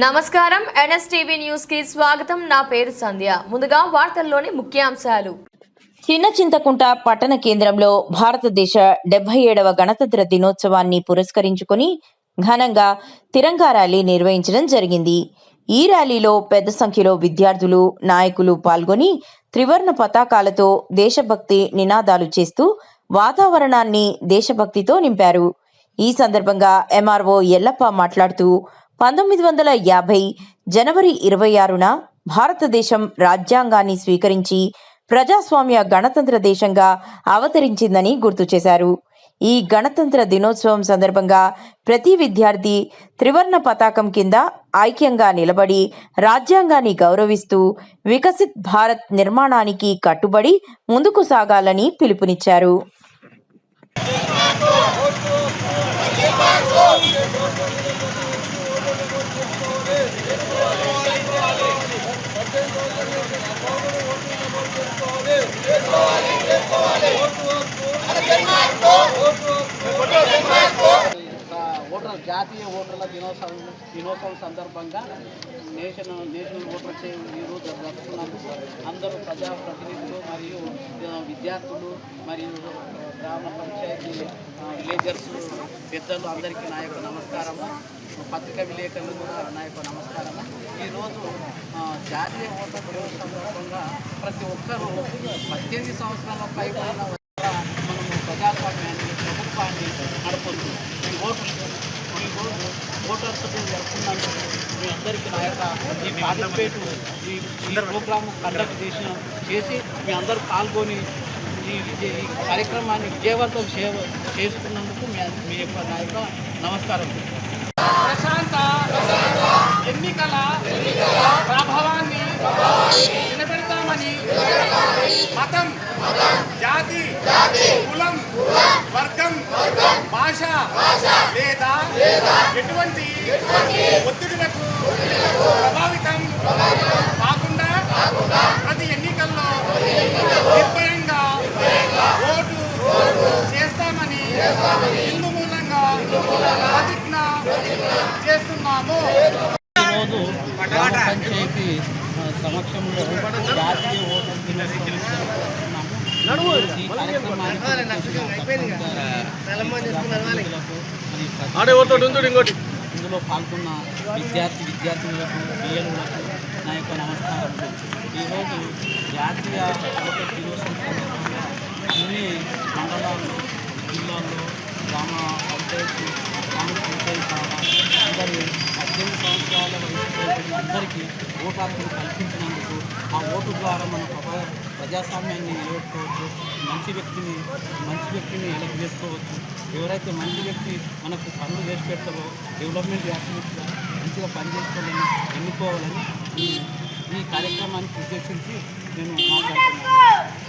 నమస్కారం NSTV news కి స్వాగతం. నా పేరు సంధ్య. ముందుగా వార్తల్లోని ముఖ్యాంశాలు. చిన్న చింతకుంట పట్టణ కేంద్రంలో భారతదేశ 77వ గణతంత్ర దినోత్సవాన్ని పురస్కరించుకొని ఘనంగా తిరంగా ర్యాలీ నిర్వహించడం జరిగింది. ఈ ర్యాలీలో పెద్ద సంఖ్యలో విద్యార్థులు, నాయకులు పాల్గొని త్రివర్ణ పతాకాలతో దేశభక్తి నినాదాలు చేస్తూ వాతావరణాన్ని దేశభక్తితో నింపారు. ఈ సందర్భంగా ఎంఆర్ఓ ఎల్లప్ప మాట్లాడుతూ 1950 జనవరి 26న భారతదేశం రాజ్యాంగాన్ని స్వీకరించి ప్రజాస్వామ్య గణతంత్ర దేశంగా అవతరించిందని గుర్తు చేశారు. ఈ గణతంత్ర దినోత్సవం సందర్భంగా ప్రతి విద్యార్థి త్రివర్ణ పతాకం కింద ఐక్యంగా నిలబడి రాజ్యాంగాన్ని గౌరవిస్తూ వికసిత్ భారత్ నిర్మాణానికి కట్టుబడి ముందుకు సాగాలని పిలుపునిచ్చారు. జాతీయ ఓటర్ల దినోత్సవం సందర్భంగా నేషనల్ ఓటర్ డే ఈరోజు జరుపుకున్నందుకు అందరూ ప్రజాప్రతినిధులు మరియు విద్యార్థులు మరియు గ్రామ పంచాయతీ విలేజర్స్ పెద్దలు అందరికీ నా యొక్క నమస్కారము. పత్రికా విలేకరులు కూడా నా యొక్క నమస్కారము. ఈరోజు జాతీయ ఓటర్ డే సందర్భంగా ప్రతి ఒక్కరూ 18 సంవత్సరాల పైబడిన మనము ప్రజాస్వామ్యాన్ని ప్రభుత్వాన్ని నడపొచ్చు. ఈరోజు ఓటర్స్ డే జరుపుకున్నందుకు మీ అందరికీ నా యొక్క ఈ పార్టిసిపేట్ ఈ ప్రోగ్రాము కండక్ట్ చేసి మీ అందరూ పాల్గొని ఈ కార్యక్రమాన్ని విజయవంతం చేసుకున్నందుకు మీ యొక్క నా యొక్క నమస్కారం. ప్రశాంత ఎన్నికల ప్రభావాన్ని నిలబెడతామని మతం, జాతి, కులం, వర్గం, భాష లేదా ఎటువంటి ఒత్తిడిలకు ప్రభావితం కాకుండా ప్రతి ఎన్నికల్లో నిర్భయంగా ఓటు చేస్తామని హిందూ మూలంగా ప్రతిజ్ఞ చేస్తున్నాము. ఈరోజు గ్రామ పంచాయతీ సమక్షంలో జాతీయ ఓటర్ దినోత్సవం ఈ కార్యక్రమానికి ఇందులో పాల్గొన్న విద్యార్థులకు పిల్లలకు నా యొక్క నమస్కారములు. ఈరోజు జాతీయ ఓటర్ దినోత్సవం సందర్భంగా అన్ని మండలాల్లో, జిల్లాల్లో, గ్రామ పంచాయతీ అందరూ 18 సంవత్సరాల వయసు అందరికీ ఓటు హక్కును కల్పించినందుకు ఆ ఓటు ద్వారా మన ప్రజాస్వామ్యాన్ని నిలబెట్టుకోవచ్చు. మంచి వ్యక్తిని ఎలక్ట్ చేసుకోవచ్చు. ఎవరైతే మంచి వ్యక్తి మనకు పనులు చేసి పెడతారో డెవలప్మెంట్ యాక్టివిటీగా మంచిగా పనిచేసుకోవాలని ఎన్నుకోవాలని ఈ కార్యక్రమానికి ఉద్దేశించి నేను మాట్లాడుతున్నాను.